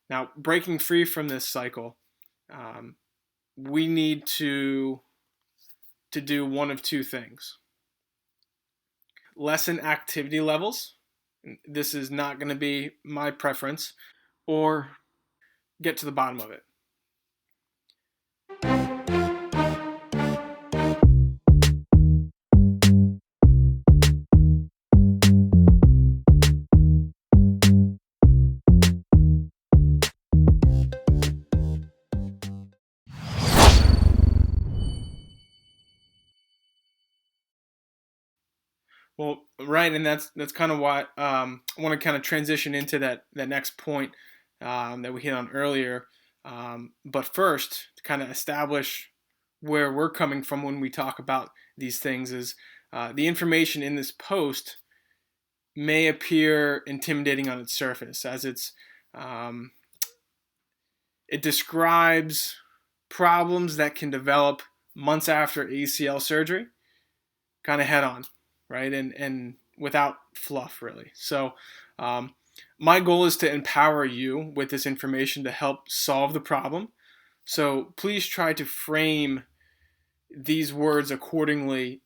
Now, breaking free from this cycle, um, we need to do one of two things: lessen activity levels. This is not going to be my preference, or get to the bottom of it. Well, right, and that's kind of why I want to kind of transition into that next point that we hit on earlier. But first, to kind of establish where we're coming from when we talk about these things is the information in this post may appear intimidating on its surface, as um, it describes problems that can develop months after ACL surgery, kind of head on, right? And without fluff, really. So, um, my goal is to empower you with this information to help solve the problem. So please try to frame these words accordingly,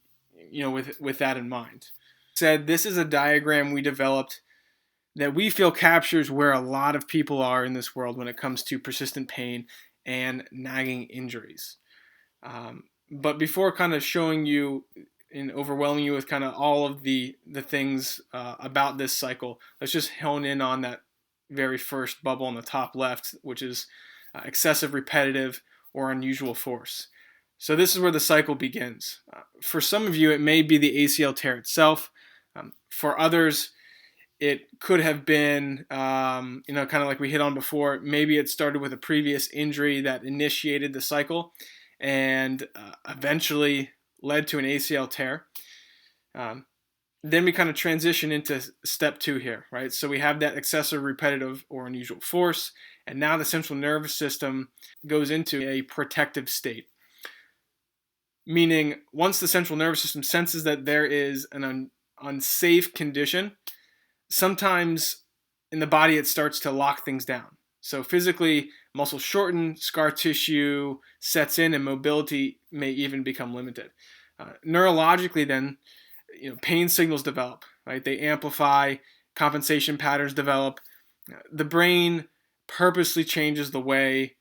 with that in mind. Said this is a diagram we developed that we feel captures where a lot of people are in this world when it comes to persistent pain and nagging injuries. But before kind of showing you and overwhelming you with kind of all of the things about this cycle, let's just hone in on that very first bubble on the top left, which is excessive, repetitive, or unusual force. So this is where the cycle begins. For some of you, it may be the ACL tear itself. For others, it could have been, kind of like we hit on before. Maybe it started with a previous injury that initiated the cycle and eventually led to an ACL tear. Then we kind of transition into step 2 here, right? So we have that excessive, repetitive, or unusual force, and now the central nervous system goes into a protective state. Meaning, once the central nervous system senses that there is an unsafe condition, sometimes in the body it starts to lock things down. So physically, muscles shorten, scar tissue sets in, and mobility may even become limited. Neurologically, then, pain signals develop, right? They amplify, compensation patterns develop. The brain purposely changes the way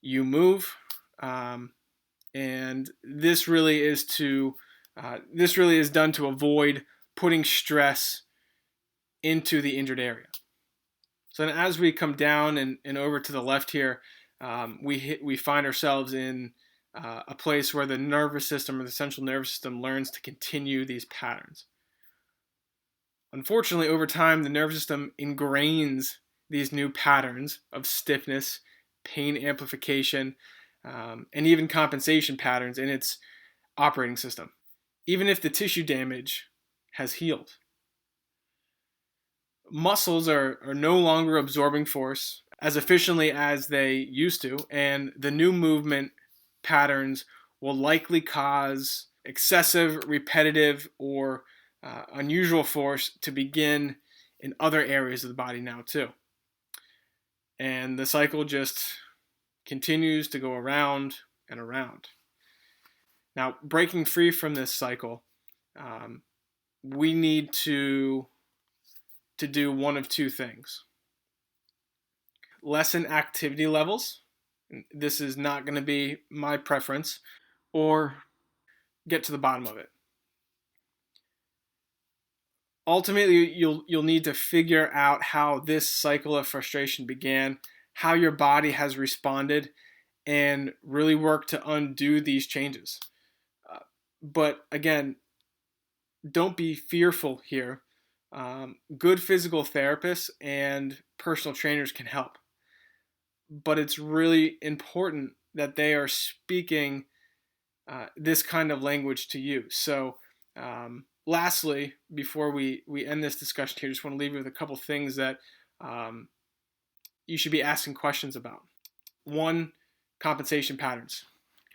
you move, and this really is done to avoid putting stress into the injured area. So then as we come down and over to the left here, we find ourselves in a place where the nervous system or the central nervous system learns to continue these patterns. Unfortunately, over time, the nervous system ingrains these new patterns of stiffness, pain amplification, and even compensation patterns in its operating system, even if the tissue damage has healed. Muscles are no longer absorbing force as efficiently as they used to, and the new movement patterns will likely cause excessive, repetitive, or unusual force to begin in other areas of the body now too. And the cycle just continues to go around and around. Now, breaking free from this cycle, we need to do one of two things: lessen activity levels. This is not going to be my preference, or get to the bottom of it. Ultimately, you'll need to figure out how this cycle of frustration began, how your body has responded, and really work to undo these changes. But again, don't be fearful here. Good physical therapists and personal trainers can help, but it's really important that they are speaking this kind of language to you. So, lastly, before we end this discussion here, I just want to leave you with a couple things that you should be asking questions about. One, compensation patterns.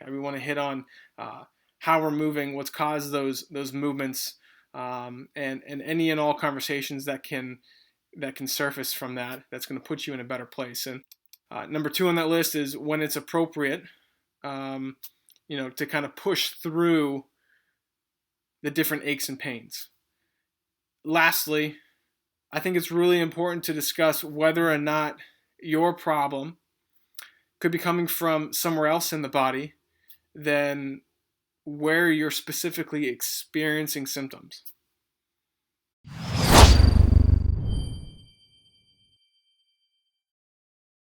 Okay, we want to hit on how we're moving, what's caused those movements, and any and all conversations that can surface from that. That's going to put you in a better place. And Number two on that list is when it's appropriate, to kind of push through the different aches and pains. Lastly, I think it's really important to discuss whether or not your problem could be coming from somewhere else in the body than where you're specifically experiencing symptoms.